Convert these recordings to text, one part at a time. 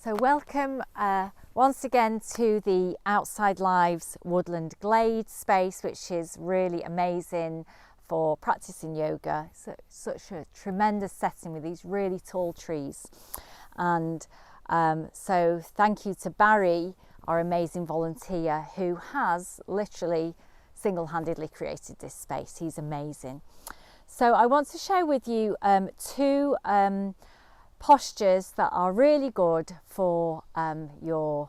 So welcome once again to the Outside Lives Woodland Glade space, which is really amazing for practicing yoga. So, such a tremendous setting with these really tall trees. And so thank you to Barry, our amazing volunteer, who has literally single-handedly created this space. He's amazing. So I want to share with you two postures that are really good for the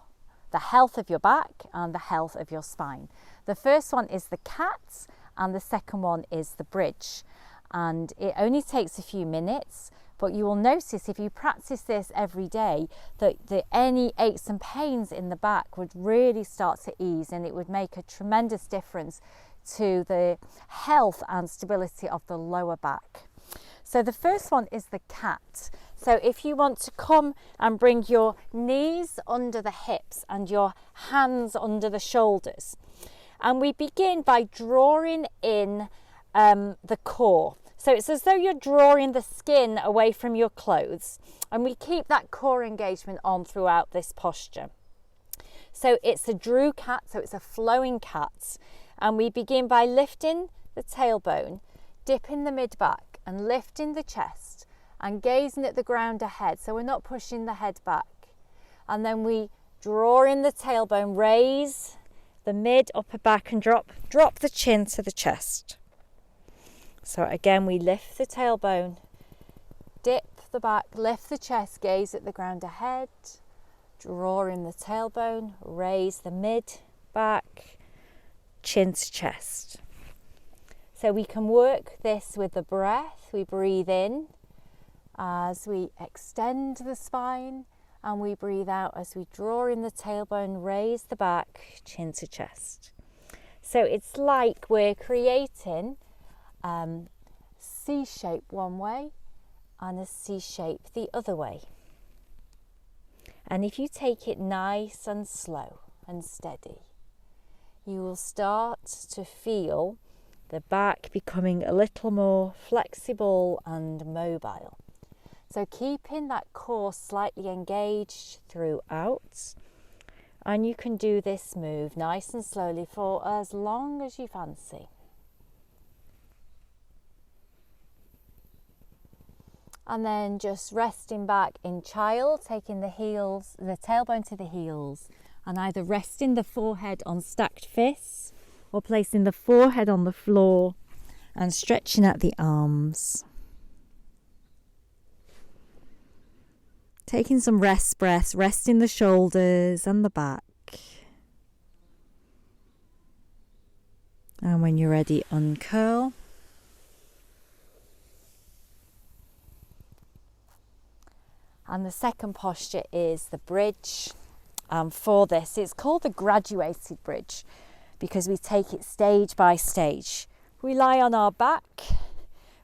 health of your back and the health of your spine. The first one is the cat and the second one is the bridge, and it only takes a few minutes, but you will notice if you practice this every day that any aches and pains in the back would really start to ease, and it would make a tremendous difference to the health and stability of the lower back. So the first one is the cat. So if you want to come and bring your knees under the hips and your hands under the shoulders. And we begin by drawing in the core. So it's as though you're drawing the skin away from your clothes. And we keep that core engagement on throughout this posture. So it's a Dru cat, so it's a flowing cat. And we begin by lifting the tailbone, dipping the mid-back and lifting the chest and gazing at the ground ahead, so we're not pushing the head back. And then we draw in the tailbone, raise the mid, upper back and drop the chin to the chest. So again, we lift the tailbone, dip the back, lift the chest, gaze at the ground ahead, draw in the tailbone, raise the mid, back, chin to chest. So we can work this with the breath. We breathe in as we extend the spine, and we breathe out as we draw in the tailbone, raise the back, chin to chest. So it's like we're creating C shape one way and a C shape the other way. And if you take it nice and slow and steady, you will start to feel the back becoming a little more flexible and mobile. So keeping that core slightly engaged throughout. And you can do this move nice and slowly for as long as you fancy. And then just resting back in child, taking the tailbone to the heels, and either resting the forehead on stacked fists or placing the forehead on the floor and stretching out the arms. Taking some rest breaths, resting the shoulders and the back. And when you're ready, uncurl. And the second posture is the bridge. For this, it's called the graduated bridge because we take it stage by stage. We lie on our back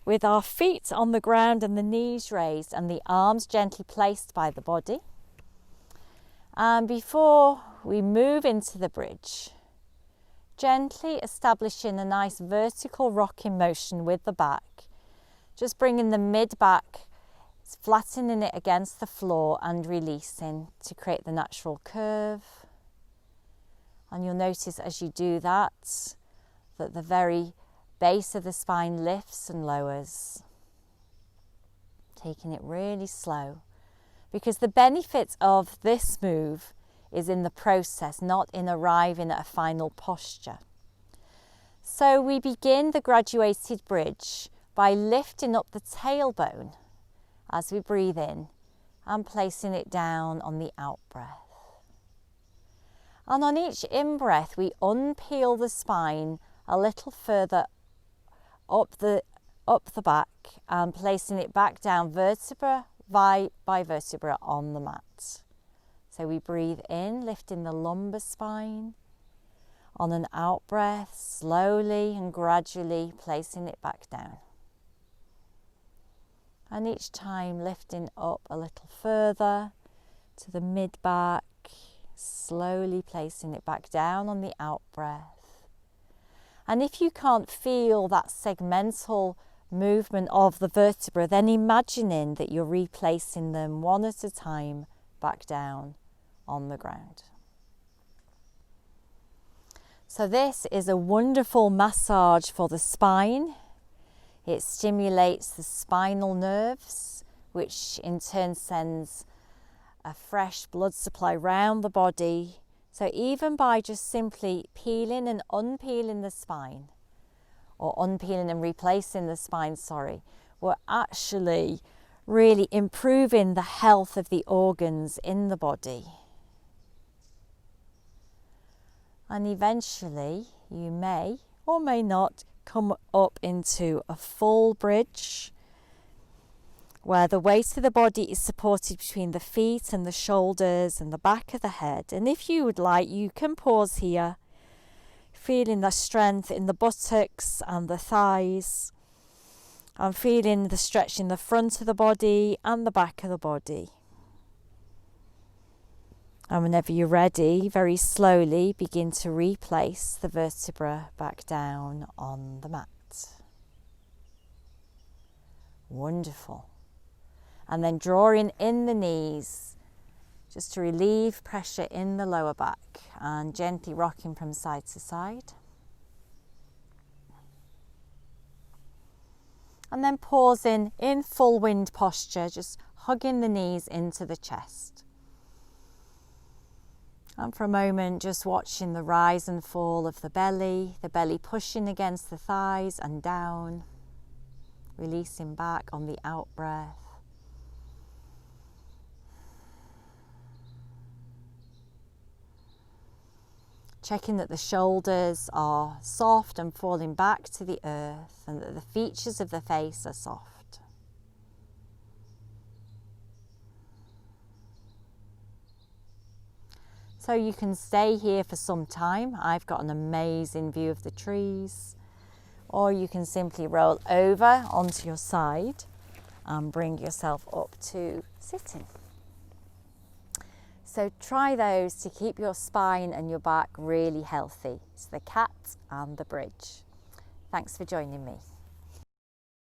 with our feet on the ground and the knees raised and the arms gently placed by the body. And before we move into the bridge, gently establishing a nice vertical rocking motion with the back, just bringing the mid back, flattening it against the floor and releasing to create the natural curve. And you'll notice as you do that the very base of the spine lifts and lowers, taking it really slow, because the benefit of this move is in the process, not in arriving at a final posture. So we begin the graduated bridge by lifting up the tailbone as we breathe in and placing it down on the out breath. And on each in-breath, we unpeel the spine a little further up the back and placing it back down vertebra by vertebra on the mat. So we breathe in, lifting the lumbar spine. On an out breath, slowly and gradually placing it back down. And each time lifting up a little further to the mid-back, slowly placing it back down on the out breath. And if you can't feel that segmental movement of the vertebra, then imagining that you're replacing them one at a time back down on the ground. So this is a wonderful massage for the spine. It stimulates the spinal nerves, which in turn sends a fresh blood supply around the body. So even by just simply peeling and unpeeling the spine, or unpeeling and replacing the spine, we're actually really improving the health of the organs in the body. And eventually you may or may not come up into a full bridge where the weight of the body is supported between the feet and the shoulders and the back of the head. And if you would like, you can pause here, feeling the strength in the buttocks and the thighs, and feeling the stretch in the front of the body and the back of the body. And whenever you're ready, very slowly begin to replace the vertebra back down on the mat. Wonderful. And then drawing in the knees, just to relieve pressure in the lower back, and gently rocking from side to side. And then pausing in full wind posture, just hugging the knees into the chest. And for a moment, just watching the rise and fall of the belly pushing against the thighs and down, releasing back on the out breath. Checking that the shoulders are soft and falling back to the earth, and that the features of the face are soft. So you can stay here for some time. I've got an amazing view of the trees. Or you can simply roll over onto your side and bring yourself up to sitting. So try those to keep your spine and your back really healthy. It's the cat and the bridge. Thanks for joining me.